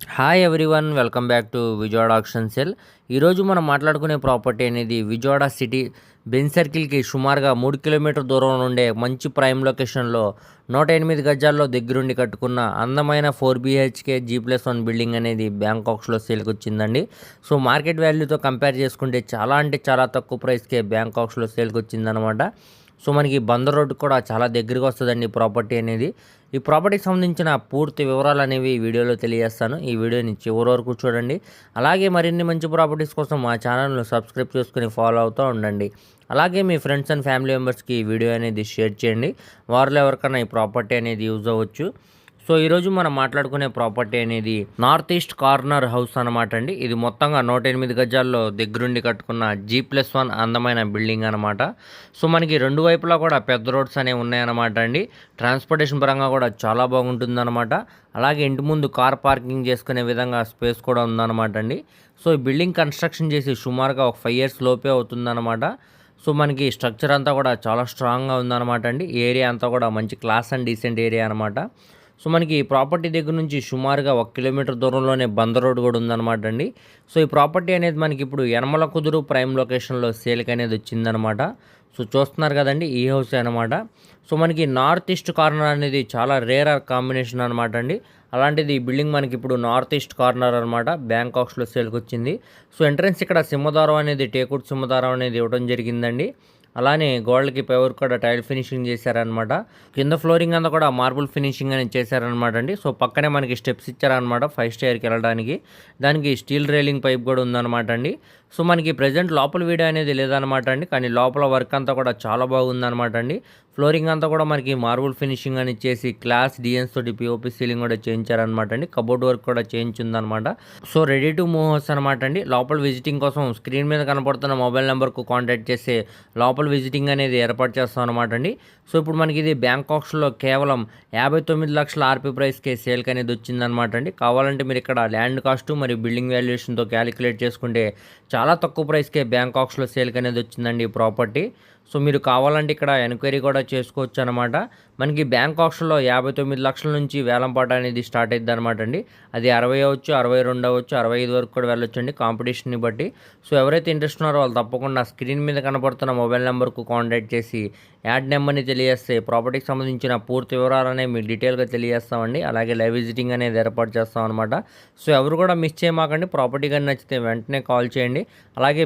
Hi everyone, welcome back to Vijayawada auction sale. ఈరోజు మనం మాట్లాడుకునే ప్రాపర్టీ అనేది విజయవాడ సిటీ బెంజ్ సర్కిల్కి సుమారుగా 3 కిలోమీటర్ దూరంలో ఉండే మంచి ప్రైమ్ లొకేషన్లో 108 గజాల్లో దగ్గరుండి కట్టుకున్న అందమైన 4 BHK G+1 బిల్డింగ్ అనేది బ్యాంకాక్స్లో సేల్కి వచ్చిందండి. సో మార్కెట్ వాల్యూతో కంపేర్ చేసుకుంటే చాలా అంటే చాలా తక్కువ ప్రైస్కే బ్యాంకాక్స్లో సేల్కి వచ్చిందనమాట. సో మనకి బందర్ రోడ్డు కూడా చాలా దగ్గరగా వస్తుందండి ఈ ప్రాపర్టీ అనేది. ఈ ప్రాపర్టీకి సంబంధించిన పూర్తి వివరాలు అనేవి ఈ వీడియోలో తెలియజేస్తాను. ఈ వీడియోని చివరి వరకు చూడండి. అలాగే మరిన్ని మంచి ప్రాపర్టీస్ కోసం మా ఛానల్ను సబ్స్క్రైబ్ చేసుకుని ఫాలో అవుతూ ఉండండి. అలాగే మీ ఫ్రెండ్స్ అండ్ ఫ్యామిలీ మెంబర్స్కి ఈ వీడియో అనేది షేర్ చేయండి. వారిలో ఎవరికైనా ఈ ప్రాపర్టీ అనేది యూజ్ అవ్వచ్చు. సో ఈరోజు మనం మాట్లాడుకునే ప్రాపర్టీ అనేది నార్త్ ఈస్ట్ కార్నర్ హౌస్ అనమాట అండి. ఇది మొత్తంగా 108 గజాల్లో దగ్గరుండి కట్టుకున్న G+1 అందమైన బిల్డింగ్ అనమాట. సో మనకి రెండు వైపులా కూడా పెద్ద రోడ్స్ అనేవి ఉన్నాయన్నమాట అండి. ట్రాన్స్పోర్టేషన్ పరంగా కూడా చాలా బాగుంటుందన్నమాట. అలాగే ఇంటి ముందు కార్ పార్కింగ్ చేసుకునే విధంగా స్పేస్ కూడా ఉందన్నమాట అండి. సో ఈ బిల్డింగ్ కన్స్ట్రక్షన్ చేసి సుమారుగా ఒక 5 years లోపే అవుతుందన్నమాట. సో మనకి స్ట్రక్చర్ అంతా కూడా చాలా స్ట్రాంగ్గా ఉందన్నమాట అండి. ఏరియా అంతా కూడా మంచి క్లాస్ అండ్ డీసెంట్ ఏరియా అనమాట. సో మనకి ఈ ప్రాపర్టీ దగ్గర నుంచి సుమారుగా 1 కిలోమీటర్ దూరంలోనే బందర్ రోడ్ కూడా ఉందన్నమాట అండి. సో ఈ ప్రాపర్టీ అనేది మనకి ఇప్పుడు యనమల కుదురు ప్రైమ్ లొకేషన్లో సేల్కి అనేది వచ్చిందనమాట. సో చూస్తున్నారు కదండి, ఈ హౌస్ అనమాట. సో మనకి నార్త్ ఈస్ట్ కార్నర్ అనేది చాలా రేర్ కాంబినేషన్ అనమాట అండి. అలాంటిది ఈ బిల్డింగ్ మనకి ఇప్పుడు నార్త్ ఈస్ట్ కార్నర్ అనమాట, బ్యాంకాక్స్లో సేల్కి వచ్చింది. సో ఎంట్రన్స్ ఇక్కడ సింహదారం అనేది టేకుడ్ సింహదారం అనేది ఇవ్వడం జరిగిందండి. అలానే గోడలకి పైవర్ కూడా టైల్ ఫినిషింగ్ చేశారనమాట. కింద ఫ్లోరింగ్ అంతా కూడా మార్బుల్ ఫినిషింగ్ అనేది చేశారనమాట అండి. సో పక్కనే మనకి స్టెప్స్ ఇచ్చారనమాట 5 స్టైర్కి వెళ్ళడానికి. దానికి స్టీల్ రైలింగ్ పైప్ కూడా ఉందన్నమాట అండి. సో మనకి ప్రజెంట్ లోపల వీడియో అనేది లేదనమాట అండి, కానీ లోపల వర్క్ అంతా కూడా చాలా బాగుందన్నమాట అండి. ఫ్లోరింగ్ అంతా కూడా మనకి మార్బుల్ ఫినిషింగ్ అని ఇచ్చేసి క్లాస్ డిఎన్స్ తోటి పిఓపి సీలింగ్ కూడా చేయించారనమాట అండి. కబోర్డ్ వర్క్ కూడా చేయించిందనమాట. So ready to move house అనమాట అండి. లోపల విజిటింగ్ కోసం స్క్రీన్ మీద కనపడుతున్న మొబైల్ నెంబర్కు కాంటాక్ట్ చేస్తే లోపల విజిటింగ్ అనేది ఏర్పాటు చేస్తాం అనమాట అండి. సో ఇప్పుడు మనకి ఇది బ్యాంకాక్స్లో కేవలం 59 లక్షల ఆర్పీ ప్రైస్కే సేల్కి అనేది వచ్చిందనమాట అండి. కావాలంటే మీరు ఇక్కడ ల్యాండ్ కాస్ట్ మరియు బిల్డింగ్ వాల్యుయేషన్తో క్యాలిక్యులేట్ చేసుకుంటే చాలా తక్కువ ప్రైస్కే బ్యాంకాక్స్లో సేల్కి అనేది వచ్చిందండి ఈ ప్రాపర్టీ. సో మీరు కావాలంటే ఇక్కడ ఎంక్వైరీ కూడా చేసుకోవచ్చు అనమాట. మనకి బ్యాంకాక్స్లో 59 లక్షల నుంచి వేలంపాట అనేది స్టార్ట్ అవుతుంది అనమాట అండి. అది 60 అవ్వచ్చు, 62 అవ్వచ్చు, 65 వరకు కూడా వెళ్ళొచ్చు అండి కాంపిటీషన్ని బట్టి. సో ఎవరైతే ఇంట్రెస్ట్ ఉన్నారో వాళ్ళు తప్పకుండా స్క్రీన్ మీద కనపడుతున్న మొబైల్ నెంబర్కు కాంటాక్ట్ చేసి యాడ్ నెంబర్ని తెలియజేస్తే ప్రాపర్టీకి సంబంధించిన పూర్తి వివరాలనే మీకు డీటెయిల్గా తెలియజేస్తామండి. అలాగే లైవ్ విజిటింగ్ అనేది ఏర్పాటు చేస్తాం అనమాట. సో ఎవరు కూడా మిస్ చేయమాకండి. ప్రాపర్టీ కానీ నచ్చితే వెంటనే కాల్ చేయండి. అలాగే